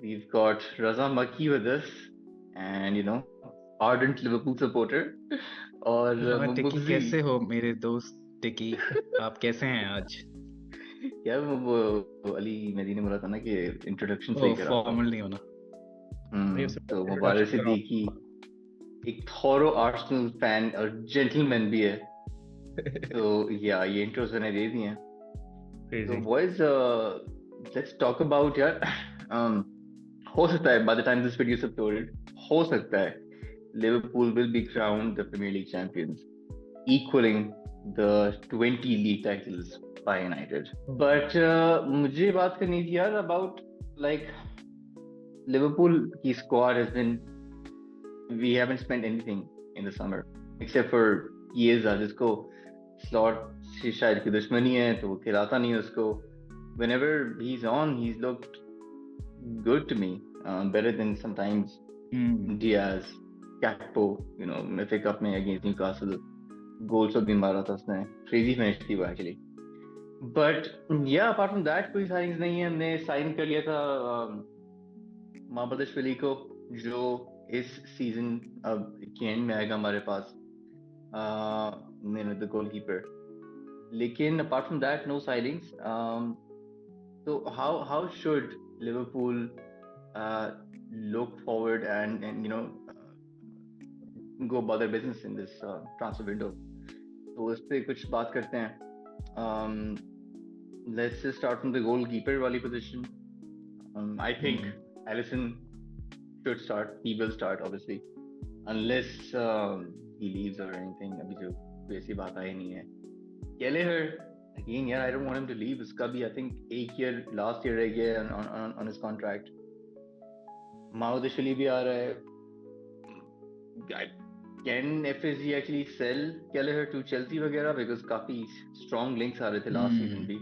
we've got Raza Makki with us, and ardent Liverpool supporter. और हाँ टिकी, मुगजी कैसे हो मेरे दोस्त टिकी? आप कैसे हैं आज? यार वो अली मेदी ने बोला था ना कि इंट्रोडक्शन ओ सही कराता हूँ। फॉर्मल नहीं होना। नहीं उससे तो मुबारक इंट्रोडक्शन सिद्दीकी एक थॉरो आर्सेनल फैन और जेंटलमैन भी है। तो या ये इंट्रोस मैंने दे दिए हैं। तो crazy. Boys, let's talk about यार। um, हो सकता है by the time this video is uploaded, हो सकता है Liverpool will be crowned the Premier League champions, equaling the 20 league titles by United. But मुझे बात करनी थी यार about like Liverpool की squad has been, we haven't spent anything in the summer except for Chiesa जिसको slot से शायद की दुश्मनी है तो वो खिलाता नहीं है उसको. Whenever he's on, he's looked good to me, better than sometimes Diaz, Gakpo, FA Cup में against Newcastle गोल सब भी मारा था उसने. क्रेजी फिनिश थी वो एक्चुअली. बट या अपार्ट फ्रॉम दैट कोई साइंस नहीं है. हमने साइन कर लिया था माबदशविली को, जो इस सीजन अब के एंड में आएगा हमारे पास, द गोलकीपर. लेकिन apart from that no signings. तो how should Liverpool look forward and go about their business in this transfer window? तो इस पे कुछ बात करते हैं. Let's just start from the goalkeeper वाली position. I think Alisson should start. He will start obviously, unless he leaves or anything. अभी जो कोई ऐसी बात आई नहीं है. Kelleher again, yeah, I don't want him to leave. उसका भी I think last year रह गया on his contract. माउदशली भी आ रहा है. Can FSG actually sell Kelleher to Chelsea वगैरह, because काफी strong links आ रहे थे last season भी.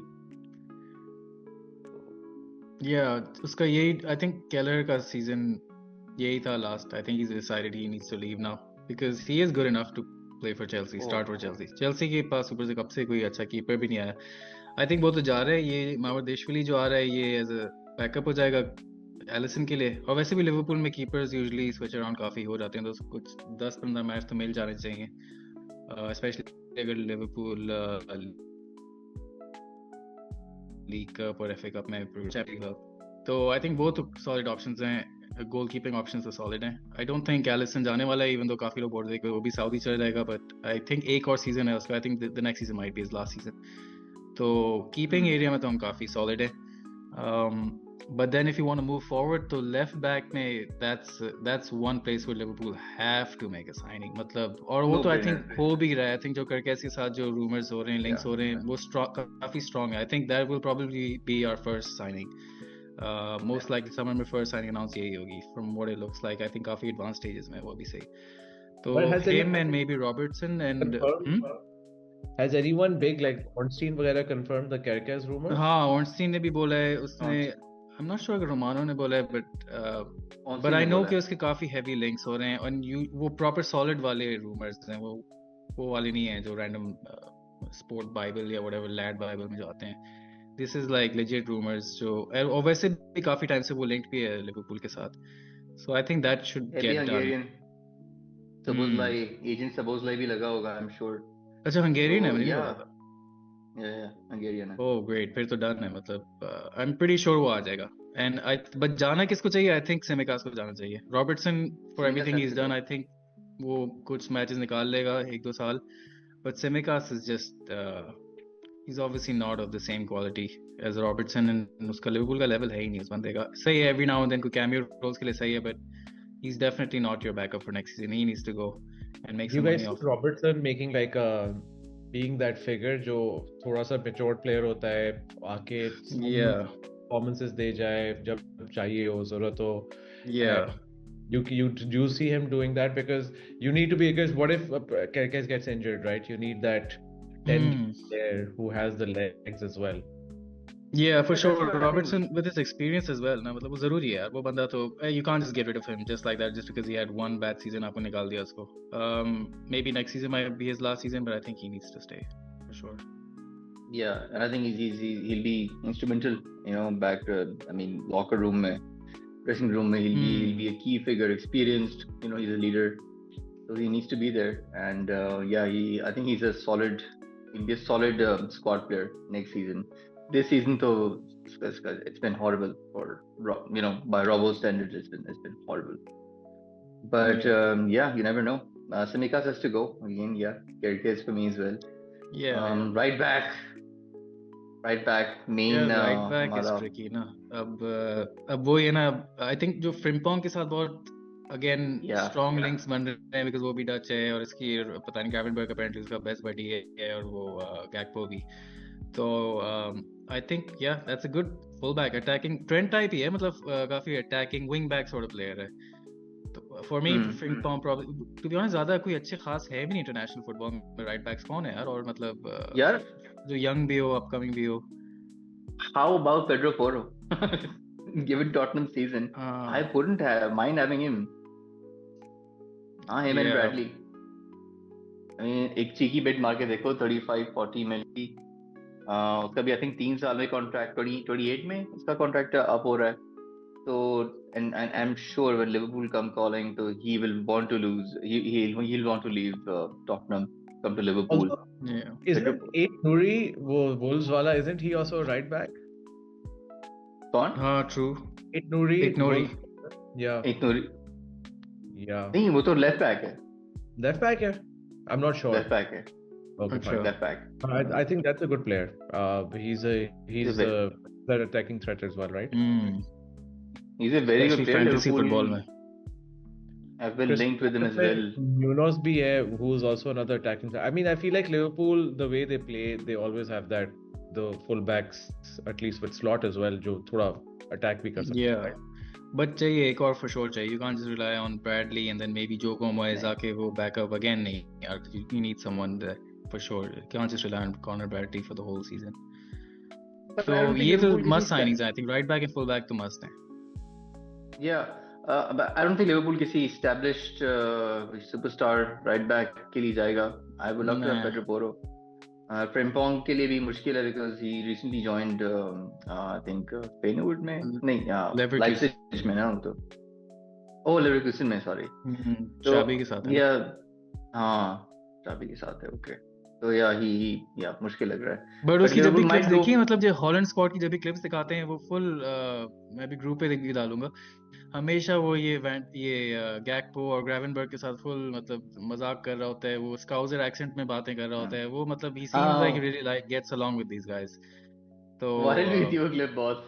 उसका यही, आई थिंक केलर का सीजन यही था last. I think he's decided he needs to leave now because he is good enough to play for Chelsea, start for Chelsea. Chelsea के पास ऊपर से कब से कोई अच्छा कीपर भी नहीं आया. आई थिंक वो तो जा रहा है. ये मावरदेशविली जो आ रहा है ये एज अ बैकअप हो जाएगा एलिसन के लिए. और वैसे भी लिवरपूल में कीपर्स यूजुअली स्विच अराउंड काफी हो जाते हैं, तो कुछ 10-15 मैच तो मिल जाने चाहिए, स्पेशली अगर लिवरपूल लीग कप और एफए कप में चैंपियंस कप. तो आई थिंक वो तो सॉलिड ऑप्शंस हैं. गोल कीपिंग ऑप्शंस तो सॉलिड हैं. आई डोंट थिंक एलिसन जाने वाला है, इवन तो काफी लोग बोल रहे हैं कि वो भी सऊदी चला जाएगा. बट आई थिंक एक और सीजन है उसका. I think the next season might be his last season. तो कीपिंग एरिया में तो हम काफी सॉलिड है. But then if you want to move forward to left back में that's one place where Liverpool have to make a signing. मतलब और वो तो I think हो भी रहा है. I think जो करकेस के साथ जो rumors हो रहे हैं, links हो रहे हैं, वो काफी strong है. I think that will probably be our first signing. Most likely summer में first signing announce यही होगी. From what it looks like, I think काफी advanced stages में वो भी सही. तो him and maybe Robertson and Has anyone big like Ornstein वगैरह confirmed the Kerkez rumor? हाँ, Ornstein ने भी बोला है. उसने I'm not sure अगर रोमानो ने बोला है, but I know कि उसके काफी heavy links हो रहे हैं. और वो proper solid वाले rumors हैं, वो वाले नहीं हैं जो random sport bible या whatever lad bible में जो आते हैं. This is like legit rumors जो, और वैसे भी काफी टाइम से वो linked भी है लिवरपूल के साथ. So I think that should get done. Szoboszlai agent Szoboszlai भी लगा होगा I'm sure. अच्छा, हंगेरियन है, मुझे नहीं पता था. हंगेरियन है. ओह ग्रेट, फिर तो डन है. मतलब आई एम प्रीटी श्योर वो आ जाएगा. एंड बट जाना किसको चाहिए? आई थिंक सेमिकास को जाना चाहिए. Robertson for everything he is done. I think वो कुछ मैचेस निकाल लेगा 1-2 साल. But Tsimikas is just he is obviously not of the same quality as Robertson. And उसका लिवरपूल का लेवल है ही नहीं उस बंदे का. सही है एवरी नाउ एंड देन कोई कैमियो रोल्स के लिए सही है, but he is definitely not your backup for next season. He needs to go and make some money of Robertson making like a being that figure जो थोड़ा सा matured player होता है, आके performances दे जाए जब चाहिए हो, जरूरत हो. You see him doing that because you need to be, because what if Kerkez gets injured, right? You need that 10 player who has the legs as well. Yeah, for sure. Robertson with his experience as well. ना मतलब वो जरूरी है यार. वो बंदा तो you can't just get rid of him just like that just because he had one bad season. आपको निकाल दिया उसको. Maybe next season might be his last season, but I think he needs to stay for sure. Yeah, and I think he'll be instrumental, back. I mean, locker room में dressing room mein. He'll be a key figure, experienced. He's a leader, so he needs to be there. And I think he'll be a solid squad player next season. This season, though, it's been horrible by Robbo's standards. It's been horrible. But you never know. Tsimikas has to go again. Yeah, Kerkez for me as well. Yeah. Right back. Main. Right back is tricky ना. अब वो ये ना. I think जो Frimpong के साथ बहुत again strong links बन रहे हैं because वो भी Dutch है और इसकी पता नहीं Gravenberch apparently उसका best buddy है और वो Gakpo भी. तो I think that's a good fullback attacking Trent type ही है मतलब काफी attacking wing back sort of player है. तो for me Frimpong probably to be honest ज़्यादा कोई अच्छे खास है भी नहीं international football में right backs कौन है यार और मतलब यार जो young भी हो upcoming भी हो. How about Pedro Porro? Given Tottenham season, I wouldn't mind having him. Him and Bradley. I mean, एक cheeky bid मार के देखो 35-40 मिल की. उसका भी I think 3 साल में contract 28 में उसका contract up हो रहा है. So and I'm sure when Liverpool come calling, so he will want to lose. He'll want to leave Tottenham, come to Liverpool. Also, isn't Aït-Nouri Wolves wala? Isn't he also a right back? कौन? True. Aït-Nouri. Yeah. Aït-Nouri. Yeah. नहीं वो तो left back है. Left back है? I'm not sure. Left back है. Okay, sure. Left back. I think that's a good player. He's a attacking threat as well, right? He's a very good player. Fantasy football में. I've been linked with him as well. Munoz bhi hai, who's also another attacking threat. I mean, I feel like Liverpool, the way they play, they always have the fullbacks, at least with Slot as well, जो थोड़ा attack भी कर सकते हैं. Yeah. But चाहिए एक और for sure चाहिए. You can't just rely on Bradley and then maybe Joe Gomez आके वो backup again नहीं. You need someone there for sure. You can't just rely on Connor Bradley for the whole season. But so ये तो must signings I think. Right back and full back तो must हैं. Yeah. But I don't think Liverpool किसी established superstar right back के लिए जाएगा. I would love to have Pedro Porro. Frimpong के लिए भी मुश्किल है because he recently joined I think Feyenoord में नहीं Leipzig में ना वो तो. Oh Leverkusen में sorry. Xabi के साथ है. Yeah हाँ Xabi के साथ है okay. तो he मुश्किल लग रहा है. But उसकी जब भी clips देखी मतलब जो Holland squad की जब भी clips दिखाते हैं वो full मैं भी group पे डालूंगा. हमेशा वो ये Gakpo और Gravenberch के साथ full मतलब मजाक कर रहा होता है वो Scouser accent में बातें कर रहा होता है वो मतलब he seems like he really gets along with these guys. तो वायरल हुई थी वो clip बहुत.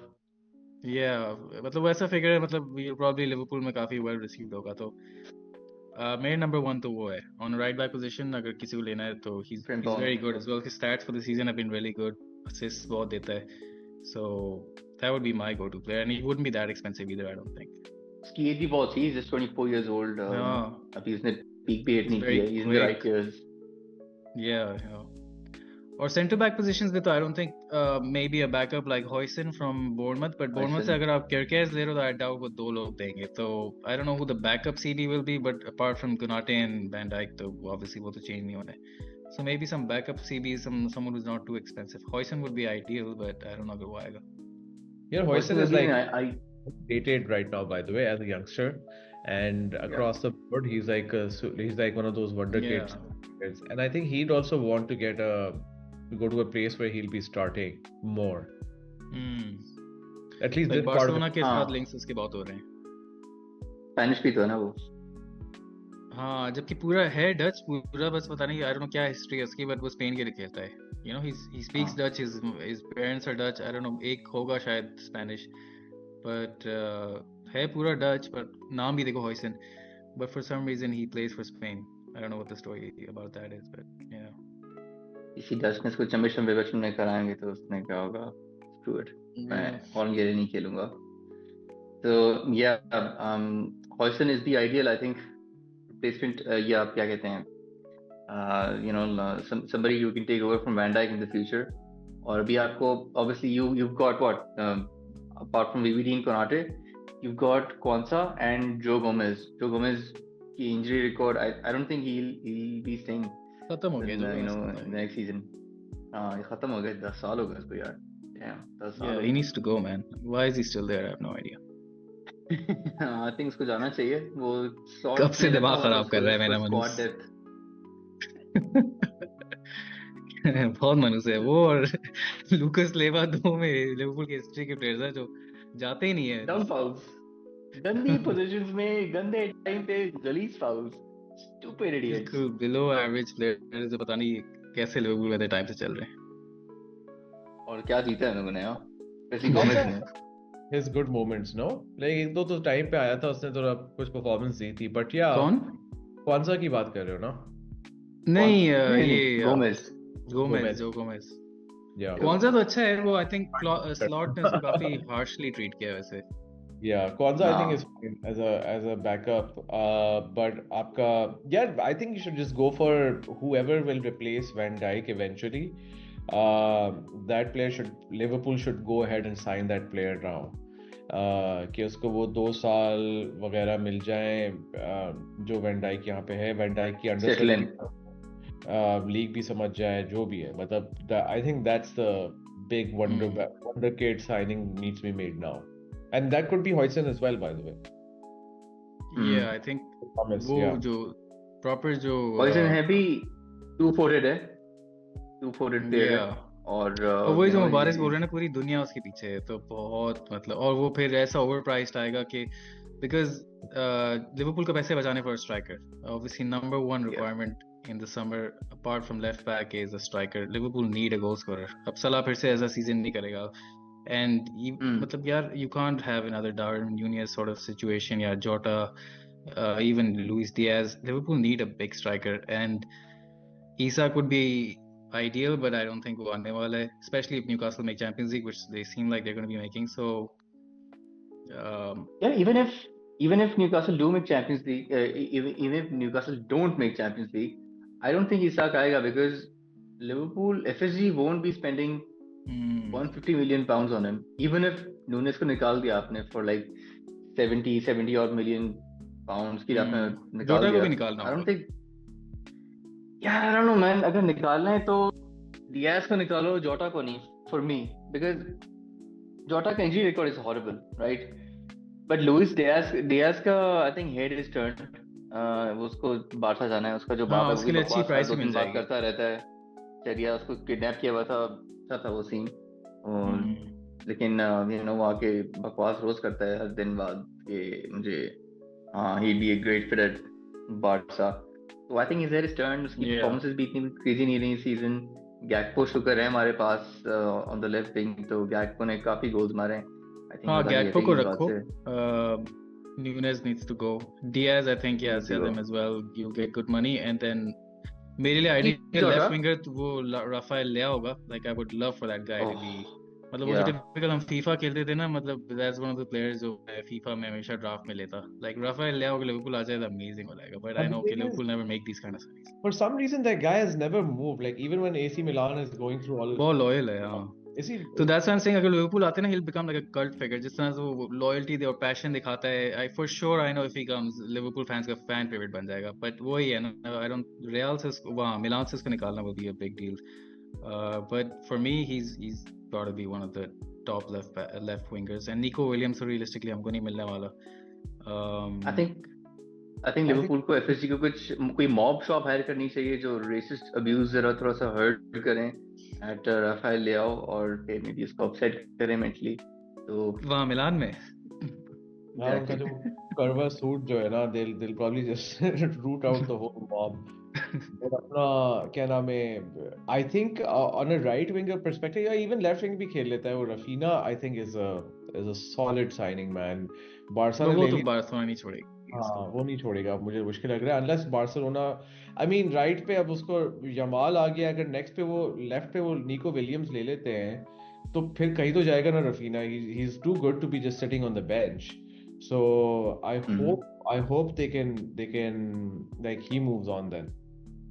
Yeah मतलब वैसा figure है मतलब probably Liverpool में काफी well received होगा तो मेरे number 1 तो वो है on right back position अगर किसी को लेना है तो he's very good as well. His stats for the season have been really good. Assists बहुत देता है. So that would be my go-to player and he wouldn't be that expensive either I don't think. उसकी as भी बहुत थी. He's just 24 years old. अभी उसने peak भी hit नहीं किया. He's in the right years. Yeah. और center back positions में तो I don't think maybe a backup like Huijsen from Bournemouth but Bournemouth से अगर आप Kerkez ले रहे हो तो I doubt वो 2 लोग देंगे तो I don't know who the backup CB will be but apart from Konate and Van Dijk तो obviously वो तो change नहीं होने. So maybe some backup CB someone who's not too expensive. Huijsen would be ideal but I don't know अगर वो आएगा. Yeah, Huijsen is like dated right now by the way as a youngster and across the board he's like one of those wonder kids and I think he'd also want to go to a place where he'll be starting more. At least like Barcelona के साथ links उसके बहुत हो रहे हैं. Spanish भी तो है ना वो. हाँ जबकि पूरा है Dutch पूरा बस पता नहीं I don't know क्या history है उसकी but वो स्पेन के लिए खेलता है. You know he speaks Dutch. His parents are Dutch. I don't know एक होगा शायद Spanish. But है पूरा Dutch but नाम भी देखो Huijsen but for some reason he plays for Spain. I don't know what the story about that is but yeah. इसी Dutchness को चंबे बचपन में कराएंगे तो उसने क्या होगा screw it. मैं फॉरेन गेम नहीं खेलूंगा. So Huijsen is the ideal I think replacement या आप क्या कहते हैं somebody who can take over from Van Dijk in the future. और अभी आपको obviously you've got what apart from VVD and Konate, you've got Kwanzaa and Joe Gomez. Joe Gomez की injury record, I don't think he'll be staying. खत्म हो गया in the next season. ये खत्म हो गया 10 साल हो गए इसको यार. Damn, 10 साल. Yeah, he needs to go man. Why is he still there? I have no idea. I think उसको जाना चाहिए। वो कब शॉर्ट से में लगता दिमाग है खराब कर रहा है मेरा स्क्वाड मनुष्य। डेप्थ। बहुत मनुष्य है वो, और लूकस लेवा दो में लिवरपूल की हिस्ट्री के प्लेयर्स हैं जो जाते ही नहीं है। डम फाउल्स, गंदी पोजीशंस में गंदे टाइम पे गलीज फाउल्स, स्टूपिड इडियट्स। बिल्कुल बिलो एवरेज प्लेयर्स जो पता नहीं कैसे लिवरपूल में टाइम से चल रहे हैं। और क्या जीता है उन लोगों ने यार, जैसी अच्छा, गोमेज ने। his good moments, no? Like एक दो तो टाइम पे आया था, उसने थोड़ा कुछ परफॉर्मेंस दी थी, बट या कौन? कौन सा की बात कर रहे हो ना? नहीं नहीं नहीं, ये गोमेज। गोमेज, गोमेज, जो गोमेज। या कौन सा तो अच्छा है वो, आई थिंक स्लॉट ने उसको काफी हार्शली ट्रीट किया है वैसे। yeah, Kwanzaa I think is हाँ fine as a backup, but आपका, yeah, I think you should just go for whoever will replace Van Dijk eventually. That player Liverpool should go ahead and sign that player now. कि उसको वो 2 साल वगैरह मिल जाए, जो van Dyke यहाँ पे है, वैन डाइक की सेटल अंडरस्टैंडिंग इन। लीग भी समझ जाए, जो भी है, मतलब I think that's the big wonder kid signing needs be made now, and that could be Huijsen as well, by the way. या आई थिंक Thomas, वो yeah. जो प्रॉपर जो पॉइजन है भी, टू फोर्टेड है, टू फोर्टेड प्लेयर है। या और और वही यू जो नो मुबारिस बोल रहे हैं ना, पूरी दुनिया उसके पीछे है, तो बहुत मतलब, और वो फिर ऐसा ओवर प्राइस्ड आएगा कि बिकॉज लिवरपूल को पैसे बचाने for striker, obviously number one requirement in the summer apart from left back is a striker. Liverpool need a goal scorer. अब सलाह फिर से ऐसा सीजन नहीं करेगा, एंड मतलब यार you can't have another Darwin newness sort of situation, या जोटा, even Luis Diaz. Liverpool need a big striker, and Isak would be ideal, but I don't think वो आने वाला है, especially if Newcastle make Champions League, which they seem like they're going to be making. So yeah, even if Newcastle do make Champions League, even if Newcastle don't make Champions League, I don't think Isak आएगा, because Liverpool FSG won't be spending 150 million pounds on him. Even if Nunes को निकाल दिया आपने for like 70 odd million pounds की आपने निकाल जोटा को दिया, भी निकालना I don't होगा। think, yeah, I don't know man, अगर निकालना है तो Diaz को निकालो, जोटा को नहीं, for me, because जोटा का injury record is horrible, right? But Luis Diaz का I think head is turned. उसको बारसा जाना है, उसका जो बाप हाँ, है वो भी उसके लिए अच्छी बकवास प्राइस दो भी दिन मिल बात जाएगी। करता रहता है। चरिया उसको किडनैप किया हुआ था, अच्छा था वो सीन। और लेकिन यू नो वो आके बकवास रोज करता है हर दिन बाद कि मुझे, हाँ, he be a great fit at Barca. तो I think is there turn. उसकी परफॉर्मेंसेस भी इतनी क्रेजी नहीं रही सीजन। गैक्पो शुक्र है हमारे pass on the left wing, तो गैक्पो ने काफी गोल्स मारे हैं। आई थिंक हाँ, वो गैक्पो को हटेगी इस बात रखो। से। Nunes needs to go. Diaz, I think, yeah, Needs to sell go. him as well. You get good money, and then मेरे लिए आइडियल Jota? लेफ्ट विंगर वो राफेल लिया होगा। Like I would love for that guy to be, मतलब वो जो Yeah. Typical हम FIFA खेलते थे ना, मतलब that's one of the players जो मैं फीफा में हमेशा ड्राफ्ट में लेता। Like राफेल लिया होगा, लिवरपूल आ जाए तो amazing हो जाएगा। But I But the know कि thing is, Liverpool never make these kind of signings. for some reason that guy has never moved. Like even when AC Milan is going through all बहुत loyal है, हाँ। is he? तो that's why I'm saying अगर Liverpool आते हैं ना, he'll become like a cult figure, जिस तरह से वो लॉयल्टी और पैशन दिखाता है। I for sure I know if he comes, Liverpool fans का फैन फेवरेट बन जाएगा। बट वही है ना, I don't, रियल से वहाँ मिलान से उसको निकालना will be a big deal. But for me he's got to be one of the top left wingers, and Nico Williams तो realistically हमको नहीं मिलने वाला। I think लिवरपूल को एफएसजी को कोई मॉब शॉप हायर करनी चाहिए जो रेसिस्ट अब्यूज जरा थोड़ा सा हर्ट करें एट राफेल लियाओ, और फिर मे बी उसको अपसेट करें मेंटली। तो वहाँ मिलान में हाँ, उनका जो करवा सूट जो है ना, they'll probably just root out the whole mob. और अपना क्या नाम है, I think on a right winger perspective, या even left wing भी खेल लेता है वो, Rafina I think is a solid signing man. Barca ने वो ले तो लिया, बार्सिलोना नहीं छोड़ेगी। हाँ वो नहीं छोड़ेगा, मुझे मुश्किल लग रहा है unless Barcelona, I mean right पे अब उसको यमाल आ गया, अगर नेक्स्ट पे वो लेफ्ट पे वो निको विलियम्स ले लेते हैं तो फिर कहीं तो जाएगा ना Rafina. he is too good to be just sitting on the bench. So I hope they can like he moves on then.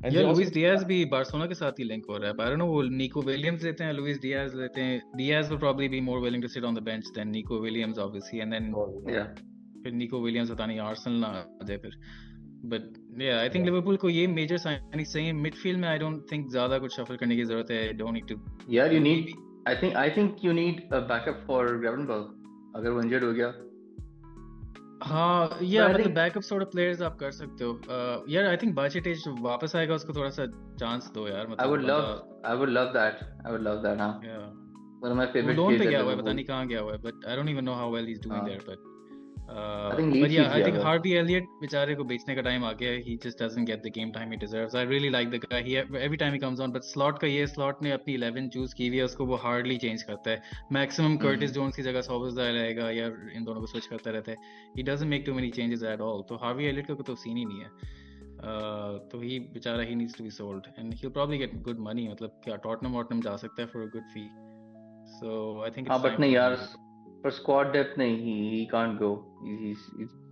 And यार they also लुइस डियाज भी बार्सिलोना के साथ ही लिंक हो रहा है। आई डोंट नो वो निको विलियम्स लेते हैं, लुइस डियाज लेते हैं। Diaz will probably be more willing to sit on the bench than Nico Williams obviously, and then yeah, फिर निको विलियम्स पता नहीं आर्सेनल ना आ जाए फिर। But yeah, I think Liverpool को ये मेजर साइनिंग चाहिए। मिडफील्ड में आई डोंट थिंक ज्यादा कुछ शफल करने की जरूरत है। डोंट नीड टू, यार you need, I think you need a backup for Gravenberch अगर वो इंजर्ड हो गया। हाँ But या I मतलब think backup sort of players आप कर सकते हो यार आई थिंक बाचिटिच वापस आएगा उसको थोड़ा सा चांस दो यार I मतलब वो would बंदा love that. I would love that. हाँ. या One of my वो favorite लोन पे players at गया हुआ है पता Liverpool. नहीं कहाँ गया हुआ है but I don't even know how well he is doing हाँ. There I think but Leeds yeah जीत I गया think था. Harvey Elliott बेचारे को बेचने का टाइम आ गया है he just doesn't get the game time he deserves I really like the guy he every time he comes on but slot का ये slot ने अपनी 11 चूज की हुई है उसको वो hardly change करता है maximum Curtis Jones की जगह Szoboszlai रहेगा या इन दोनों को switch करता रहता है he doesn't make too many changes at all तो Harvey Elliott का तो सीन ही नहीं है तो ही बेचारा he needs to be sold and he'll probably get good money मतलब क्या Tottenham जा सकता है for a good fee so I think हाँ it's but time नहीं for यार him to पर squad depth नहीं he can't go he's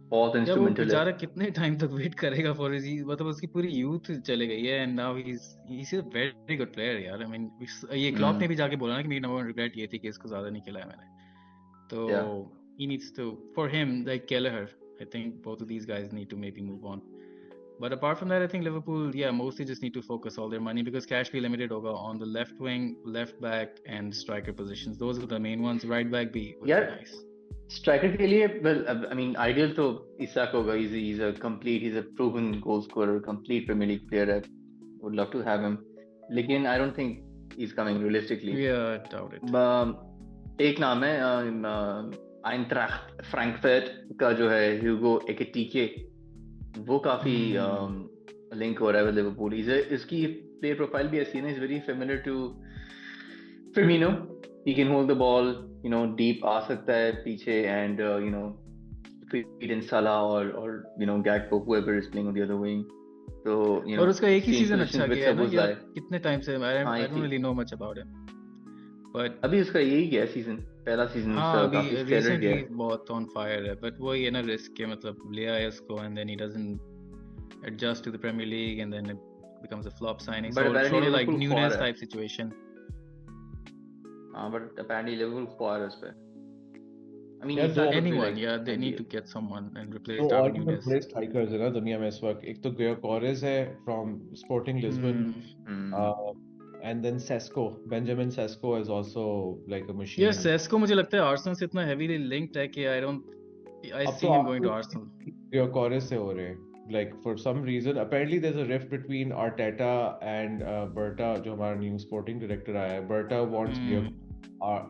बहुत या वो instrumental है बेचारा कितने टाइम तक वेट करेगा फॉर हिज मतलब उसकी पूरी यूथ चले गई है and now he is a very good player यार आई मीन ये क्लॉप ने भी जाके बोला ना कि मेरी नंबर वन रिग्रेट ये थी कि इसको ज्यादा नहीं खिलाया मैंने तो yeah he needs to for him like Kelleher I think both of these guys need to maybe move on but apart from that I think Liverpool yeah mostly just need to focus all their money because cash be limited होगा on the left wing left back and striker positions those are the main ones right back be would यार be nice striker के लिए well I mean ideal तो Isaac होगा he's a complete he's a proven goal scorer complete Premier League player I would love to have him लेकिन I don't think he's coming realistically yeah I doubt it एक नाम है आइंट्राख्ट Frankfurt का जो है ह्यूगो एकिटीके वो काफी लिंक हो रहा है विद लिवरपूल इसकी प्ले प्रोफाइल भी ऐसी है ना is very familiar to Firmino he can hold the ball you know deep आ सकता है पीछे and you know feed in Salah or you know Gakpo whoever is playing on the other wing so you know और उसका एक ही change season positions अच्छा with गया है ना या Szoboszlai कितने टाइम से हाँ I एक don't he really know much about him but अभी उसका यही गया सीजन पहला सीजन हाँ उसका अभी काफी स्टेलर गया recently बहुत on fire है but वही है ना risk के मतलब ले आया उसको and then he doesn't adjust to the Premier League and then it becomes a flop signing but so apparently sort of like Liverpool Nunez ख्वार है type situation हाँ but apparently Liverpool ख्वार है उस पे I mean यार दो Isak would be anyone like yeah they need ideal to get someone and replace तो और Darwin भी Nunez बड़े स्ट्राइकर्स है ना दुनिया में इस वक्त एक तो ग्योकोरेस है from sporting Lisbon and then Sesko Benjamin Sesko is also like a machine yeah Sesko मुझे लगता है Arsenal से इतना heavily linked है कि I अब see तो him going to आपको Arsenal ग्योकोरेस से हो रहे हैं like for some reason apparently there's a rift between Arteta and Berta जो हमारा new sporting director आया है Berta wants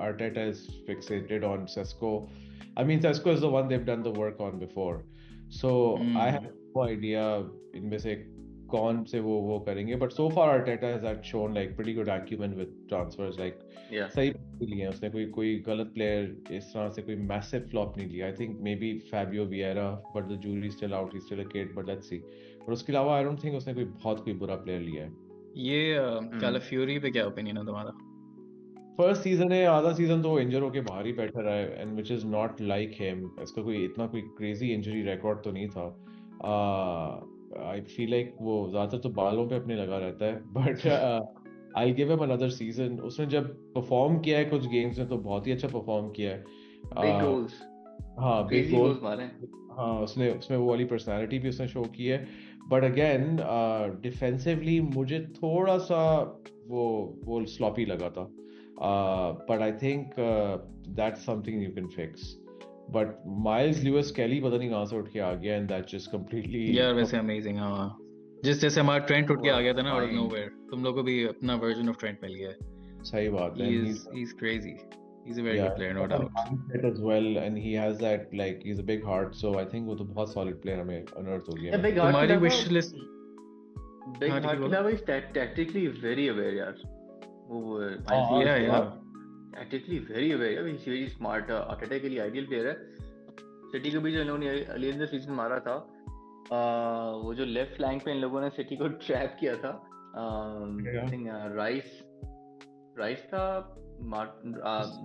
Arteta is fixated on Sesko I mean Sesko is the one they've done the work on before so I have no idea इनमें से कौन से वो करेंगे but so far Arteta has shown like pretty good acumen with transfers like सही लिए उसने कोई गलत प्लेयर इस तरह से कोई मैसिव फ्लॉप नहीं लिया I think maybe Fabio Vieira but the jury still out he still a kid but let's see और उसके अलावा आई डोंट थिंक उसने कोई बुरा प्लेयर लिया है ये कैलाफ्यूरी पे क्या ओपिनियन है तुम्हारा फर्स्ट सीजन है आधा सीजन तो इंजर होके बाहर ही बैठा रहा है and which is not like him इसका कोई क्रेजी इंजरी रिकॉर्ड तो नहीं था आई फील लाइक वो ज्यादातर तो बालों पे अपने लगा रहता है but I give him another season उसने जब परफॉर्म किया है कुछ गेम्स में तो बहुत ही अच्छा परफॉर्म किया है बिग गोल्स हाँ बिग गोल्स मारे हाँ उसमें वो वाली पर्सनालिटी भी उसने शो की है बट अगेन डिफेंसिवली मुझे थोड़ा सा वो स्लॉपी लगा था but I think that's something you can fix but Myles Lewis Skelly पता नहीं कहाँ से उठ के आ गया एंड दैट्स जस्ट कंप्लीटली यार वैसे अमेजिंग हाँ जैसे हमारा ट्रेंट उठ के आ गया था ना आउट ऑफ नोवेयर तुम लोगों को भी अपना वर्जन ऑफ ट्रेंट मिल गया है सही बात है he's crazy he's a very good player no doubt mindset as well and he has that like he's a big heart so I think वो तो बहुत solid player हमें unearth हो गया है तुम्हारी wish list big heart के अलावा is tactically very aware यार वो yeah tactically very aware यार he's very smart Arteta के लिए ideal player है सिटी को भी जो इन्होंने अर्ली इन द सीजन मारा था वो जो लेफ्ट फ्लैंक पे इन लोगों ने सिटी को ट्रैप किया था आई थिंक राइस था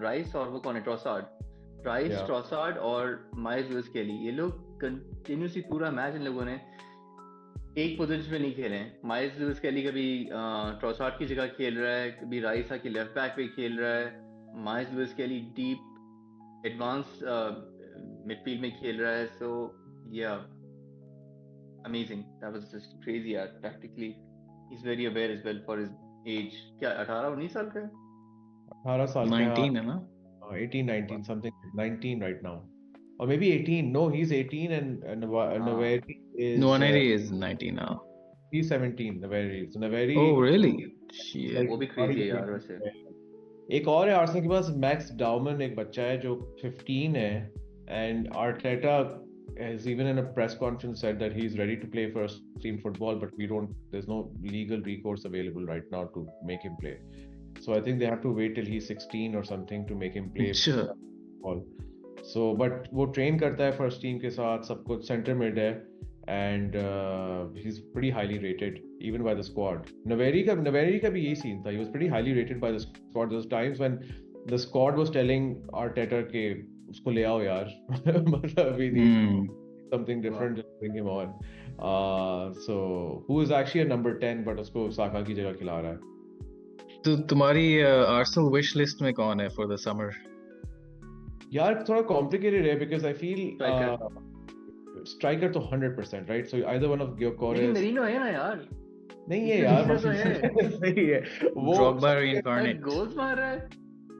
राइस और वो कौन है ट्रॉसार्ड और माइल्स लुइस केली ये लोग कंटिन्यूसली पूरा मैच इन लोगों ने एक पोजीशन पे नहीं खेले हैं माइल्स लुइस केली कभी ट्रॉसार्ड की जगह खेल रहा है कभी राइस आके लेफ्ट बैक पे खेल रहा है माइल्स लुइस केली डीप एडवांस मिडफील्ड में खेल रहा है सो या amazing that was just crazy यार practically he's very aware as well for his age क्या 18-19 साल का है 18 साल का 19 है ना 18 19 something 19 right now or maybe 18. No, he's 18 and Naveri is Nwaneri is 19 now. he's 17. Naveri. So Naveri. Oh really? Shit. like वो भी crazy है यार वैसे. एक और है आर्सेनल के पास मैक्स डाउमन एक बच्चा है जो 15 है and Arteta has even in a press conference said that he's ready to play first team football, but there's no legal recourse available right now to make him play. So I think they have to wait till he's 16 or something to make him play football. So but वो train करता है first team के साथ, सब कुछ center mid है and he's pretty highly rated even by the squad. Naveri का भी यही scene था. He was pretty highly rated by the squad. Those times when the squad was telling Arteta के उसको ले आओ यार. मतलब we need something different, just bring him on. So who is actually a number 10 but उसको साका की जगह खिला रहा है. तो तुम्हारी आर्सेनल विश लिस्ट में कौन है फॉर द समर? यार थोड़ा complicated है because I feel striker तो 100% right, so either one of Gyökeres. लेकिन मेरिनो है ना यार. नहीं है यार. नहीं है वो ड्रॉगबा reincarnate. गोल्स मार रहा है.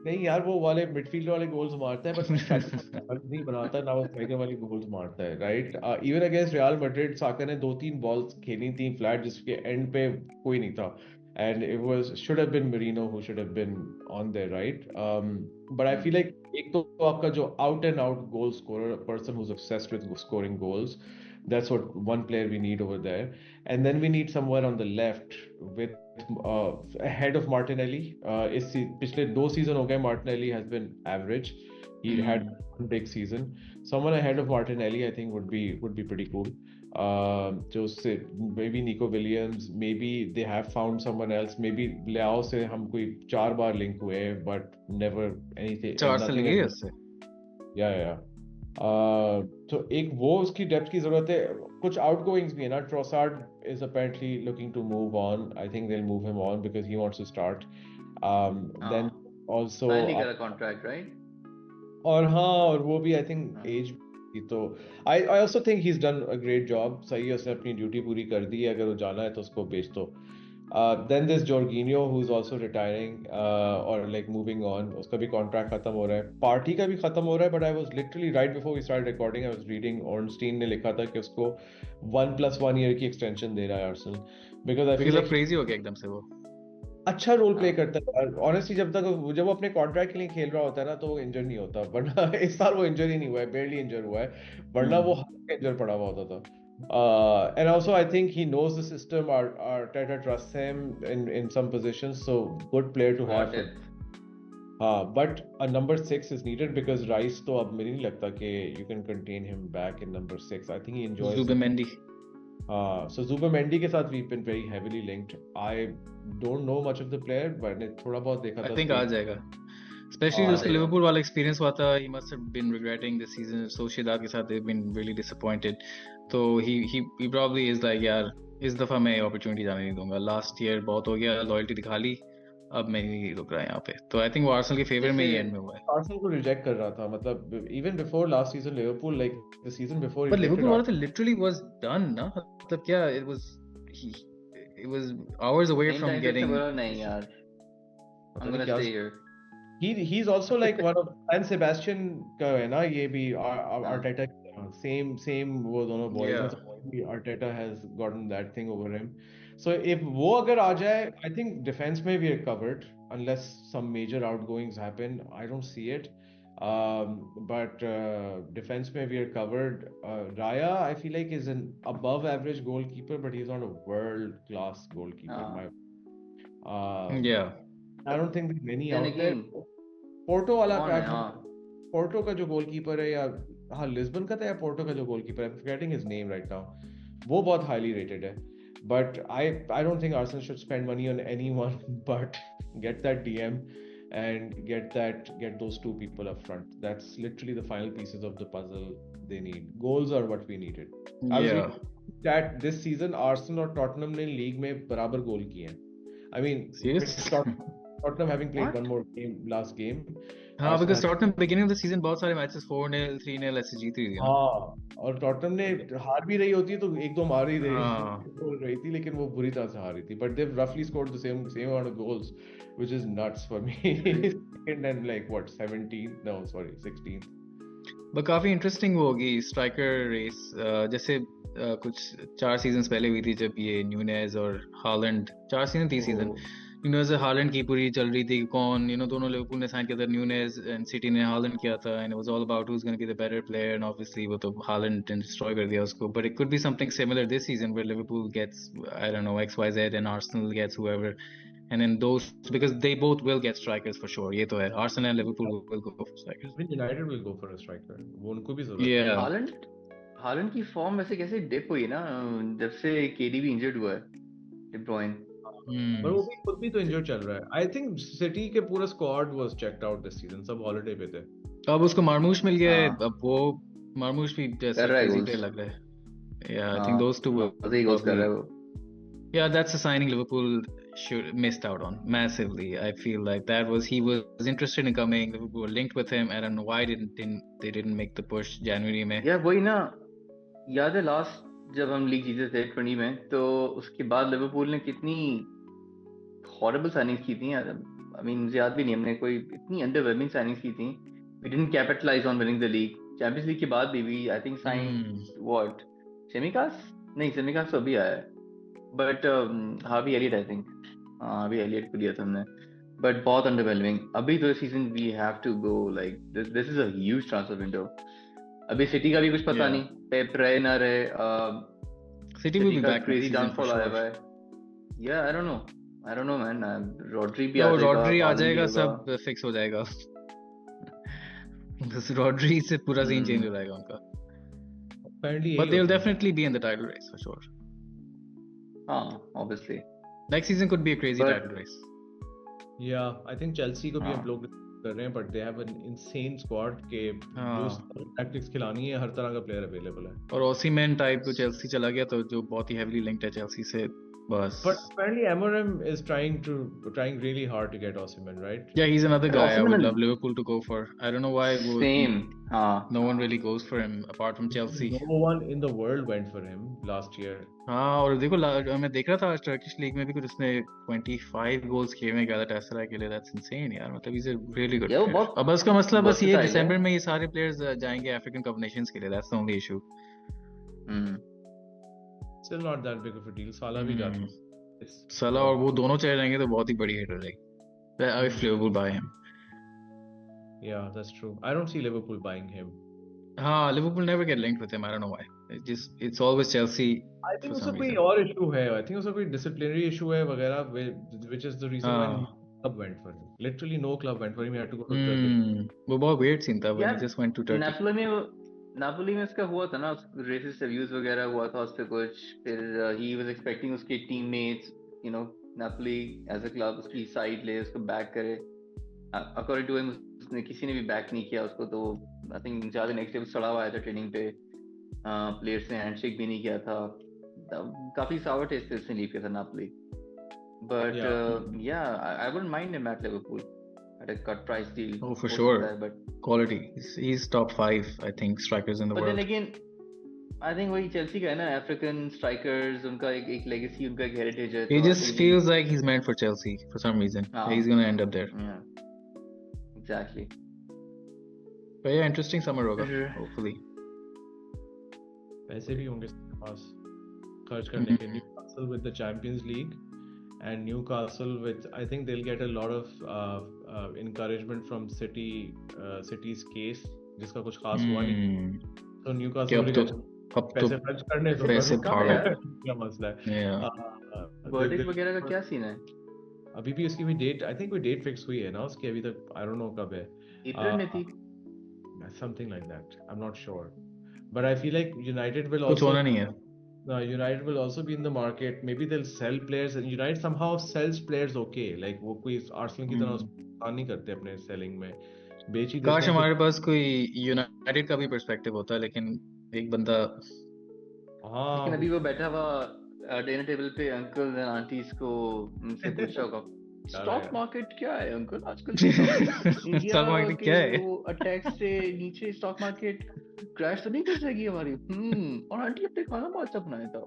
नहीं यार वो वाले मिडफील्ड वाले गोल्स मारता है बट नहीं बनाता ना, वो स्ट्राइकर वाली गोल्स मारता है right. Even against Real Madrid Saka ने 2-3 बॉल्स खेली थी फ्लैट जिसके एंड पे कोई नहीं था and it should have been Merino who should have been on there, right? But I feel like एक तो आपका जो out and out goal scorer, a person who's obsessed with scoring goals, that's what one player we need over there. And then we need somewhere on the left with ahead of Martinelli. पिछले 2 season हो गए Martinelli has been average. He had one big season. Someone ahead of Martinelli I think would be pretty cool. जो से maybe Nico Williams, maybe they have found someone else, maybe Leao से हम कोई 4 बार link हुए but never anything. 4 से link है उससे. Yeah. तो एक वो उसकी डेप्थ की जरूरत है. कुछ आउटगोइंग्स भी है ना. Trossard is apparently looking to move on. I think they'll move him on because he wants to start. Then also sign got a contract, right? और हाँ, और वो भी I think age तो I also think he's done a great job. सही है, उसने अपनी ड्यूटी पूरी कर दी है. अगर वो जाना है तो उसको भेज दो. Then there's Jorginho who's also retiring or like moving on. उसका भी contract खत्म हो रहा है. पार्टी का भी खत्म हो रहा है. But I was literally right before we started recording I was reading Ornstein ने लिखा था कि उसको 1+1 year की extension दे रहा है Arsenal because I feel like crazy हो गया एकदम से. वो अच्छा रोल प्ले करता है ऑनेस्टली. जब वो अपने कॉन्ट्रैक्ट के लिए खेल रहा होता है ना तो वो इंजर नहीं होता. वरना इस साल वो इंजर ही नहीं हुआ है, बेयरली इंजर हुआ है. वरना वो इंजर पड़ा हुआ होता था. And also I think he knows the system. Arteta trusts him in some positions, so good player to have. But a number 6 is needed because Rice तो अब मुझे नहीं लगता कि you can contain him back in number 6. I think he enjoys Zubimendi. So Zubimendi के साथ we've been very heavily linked. I don't know much of the player, but मैंने थोड़ा बहुत देखा था. I think आ जाएगा. Especially उसका लिवरपूल वाला एक्सपीरियंस हुआ था. He must have been regretting this season. Sociedad के साथ they've been really disappointed. So he probably is like यार इस दफा मैं opportunity जाने नहीं दूंगा. Last year बहुत हो गया, loyalty दिखा ली. अब मैं नहीं रुक रहा यहाँ पे. तो I think वो आर्सेनल के फेवर में ही एंड में हुआ है. आर्सेनल को रिजेक्ट कर रहा था. मतलब even before last season Liverpool, like the season before. But Liverpool वाला तो literally was done ना. मतलब क्या it was hours away from getting. नहीं यार. I'm gonna stay here. He's also like one of San Sebastian का है ना ये भी Arteta same वो दोनों boys. Arteta has gotten that thing over him. So if वो अगर आ जाए, I think defense में we are covered unless some major outgoings happen. I don't see it. But defense में we are covered. Raya I feel like is an above average goalkeeper, but he's not a world class goalkeeper. Yeah. I don't think there's many out there. Porto वाला Porto का जो goalkeeper है या हाँ Lisbon का था या Porto का जो गोलकीपर है, I'm forgetting his name right now, वो बहुत highly rated है. But I don't think Arsenal should spend money on anyone but get that DM and get those two people up front. That's literally the final pieces of the puzzle they need. Goals are what we needed. Yeah. That this season Arsenal और Tottenham ने league में बराबर गोल किए हैं. I mean, Tottenham having played one more game last game. हाँ, because Tottenham beginning of the season बहुत सारे matches 4-0, 3-0 ऐसे जीत रही थी. हाँ, और Tottenham ने हार भी रही होती है तो एक दो मार ही रही थी, लेकिन वो बुरी तरह से हार रही थी. But they've roughly scored the same amount of goals, which is nuts for me. Second and like what 17th? No, sorry, 16th. But काफी इंटरेस्टिंग होगी स्ट्राइकर रेस, जैसे कुछ 4 सीजन पहले हुई थी जब ये न्यूनेज और हालैंड, 4 सीजन 3 सीजन, न्यूनेज और हालैंड की पूरी चल रही थी कौन दोनों लिवरपूल ने साइन किया था, न्यूनेज एंड सिटी ने हालैंड किया था, and it was all about who is gonna be the better player, and obviously वो तो हालैंड ने डिस्ट्रॉय कर दिया उसको. But it could be something similar this season where Liverpool gets I don't know XYZ and Arsenal gets whoever, and then those, because they both will get strikers for sure. ये तो है, Arsenal and Liverpool will go for strikers. I think United will go for a striker. वो उनको भी जरूरत है. Holland की form वैसे कैसे डिप हुई ना जब से केडी भी इंजर्ड हुआ है, डी ब्रुइन. पर वो भी खुद भी तो इंजर्ड चल रहा है. आई थिंक सिटी के पूरा squad was checked out this season, सब हॉलिडे पे थे. अब उसको मार्मूश मिल गया है, अब वो मार्मूश भी जैसे क्रेजी प्लेयर लग रहा है. Yeah, I think those two will. goals कर रहा है वो. Yeah, that's a signing Liverpool missed out on massively. I feel like he was interested in coming. Liverpool were linked with him. I don't know why they didn't make the push January में. Yeah, वही ना, याद है last जब हम league जीते थे 20 में, तो उसके बाद लिवरपूल ने कितनी हॉरिबल साइनिंग्स की थी यार. I mean याद भी नहीं, हमने कोई इतनी अंडरवेलमिंग साइनिंग्स की थी. We didn't capitalize on winning the league. Champions league के बाद भी we I think signed what, सेमिकास नहीं, सेमिकास तो अभी आया है, but Harvey Elliott I think, Harvey Elliott को लिया था हमने, बट बहुत अंडरवेलमिंग. अभी तो season we have to go like this is a huge transfer window. अभी सिटी का भी कुछ पता नहीं, पेप रहे ना रहे, City will be back, crazy downfall आया हुआ है. या I don't know man. Rodri भी आ जाएगा, सब फिक्स हो जाएगा. बस रॉड्री से पूरा सीन चेंज हो जाएगा उनका. But they'll definitely be in the title race for sure. Obviously. Next season could be a crazy title race. Yeah, I think Chelsea को भी हम लोग कर रहे हैं, but they have an insane squad के जो tactics खिलानी है, हर तरह का player available है. और Osimhen type को Chelsea चला गया, तो जो बहुत ही heavily linked है Chelsea से, बस. But apparently Amorim is trying really hard to get Osimhen, right? Yeah, he's another guy I would love Liverpool to go for. I don't know why. Same. No one really goes for him apart from Chelsea. No one in the world went for him last year. हाँ, और देखो मैं देख रहा था आज Turkish league में भी कुछ उसने 25 गोल्स किए हैं गैलाटासराय के लिए. That's insane यार. मतलब he's a really good player. अब उसका मसला बस ये दिसंबर में ये सारे प्लेयर्स जाएंगे अफ्रीकन कप नेशंस के लिए. That's the only issue. Still not that big of a deal. Salah भी जाता है. Salah और वो दोनों चले जाएंगे तो बहुत ही बड़ी हिट हो जाएगी. If Liverpool buy him. Yeah, that's true. I don't see Liverpool buying him. हाँ, Liverpool never get linked with him. I don't know why. It's always Chelsea. I think उसका कोई और issue है. I think उसका कोई disciplinary issue है वगैरह, which is the reason why club went for him. Literally no club went for him. He had to go to Turkey. वो बहुत weird scene था when he just went to Turkey. Napoli में उसका हुआ था ना, रेसिस्ट अब्यूज वगैरह हुआ था उस पे कुछ. फिर ही वाज एक्सपेक्टिंग उसके teammates, Napoli as a club उसकी साइड ले, उसको बैक करे. अकॉर्डिंग टू हिम उसने किसी ने भी बैक नहीं किया उसको. तो आई थिंक ज्यादा नेक्स्ट डे सड़ा हुआ आया था ट्रेनिंग पे. प्लेयर्स ने हैंडशेक भी नहीं किया था. काफी सावर टेस्ट से लीव किया था नापोली. बट या I wouldn't mind him at Liverpool at a cut price deal. Oh, for sure. But quality. He's top 5, I think, strikers in the world. But then again, I think वही Chelsea का है ना, African strikers, उनका एक legacy, उनका एक heritage है. He just feels like he's meant for Chelsea for some reason. He's gonna end up there. Yeah. Exactly. But yeah, interesting summer होगा, hopefully. पैसे भी होंगे पास खर्च करने के लिए. Newcastle with the Champions League. And Newcastle, with I think they'll get a lot of encouragement from City's case, जिसका कुछ खास हुआ नहीं. So Newcastle पैसे खर्च करने तो पैसे भागा क्या मसला है. वर्डिक्ट वगैरह का क्या सीन है? अभी भी उसकी भी डेट, I think कोई डेट फिक्स हुई है ना उसकी अभी तक. I don't know कब है. अप्रैल में थी. Something like that. I'm not sure. But I feel like United will also. कुछ होना नहीं है. United will also be in the market. Maybe they'll sell players. And United somehow sells players okay. Like वो कोई Arsenal की तरह उसको नहीं करते अपने selling में. बेची. काश हमारे पास कोई United का भी perspective होता, लेकिन एक बंदा. हाँ. लेकिन अभी वो बैठा हुआ डिनर टेबल पे अंकल एंड आंटीज को उनसे पूछा होगा, स्टॉक मार्केट क्या है अंकल आजकल? स्टॉक मार्केट क्या है? वो अटैक से नीचे स्टॉक मार्केट क्रैश तो नहीं कर जाएगी हमारी? और आंटी अपने खाना बहुत अच्छा बनाया था.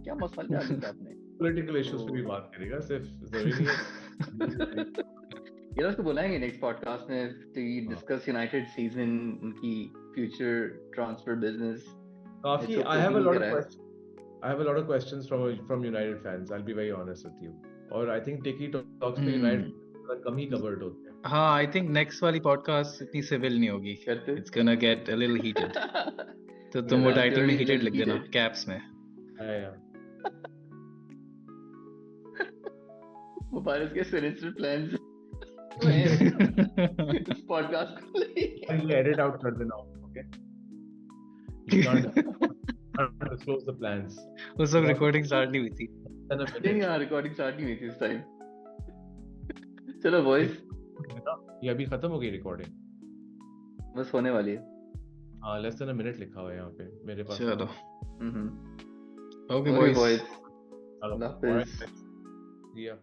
क्या मसाले डाले थे आपने? पॉलिटिकल इश्यूज पे भी बात करेगा सिर्फ, जरूरी है. ये उसको बुलाएंगे नेक्स्ट पॉडकास्ट में to discuss यूनाइटेड सीजन, उनकी future transfer business. Kafi, It's I have a okay lot कि of करा है. questions. I have a lot of questions from United fans. I'll be very honest with you. और I think Tiki Talks पे United fans कम ही covered होते हैं. हाँ, I think next वाली podcast इतनी civil नहीं होगी. करते? It's gonna get a little heated. तो तुम वो Yeah, title में purely heated little लिख देना heated. caps में. Yeah. मुबारक के sinister plans इस podcast को लेके. You edit out कर देना, okay? You can't disclose the plans. उस वक्त recording start नहीं हुई थी. नहीं यार recording start नहीं हुई थी इस time. चलो boys. ये अभी खत्म हो गई recording. बस होने वाली है. हाँ, less than a minute लिखा हुआ है यहाँ पे मेरे पास. चलो. Mhm. Okay Okay boys. boys. चलो. Allah Hafiz. Alright. Yeah.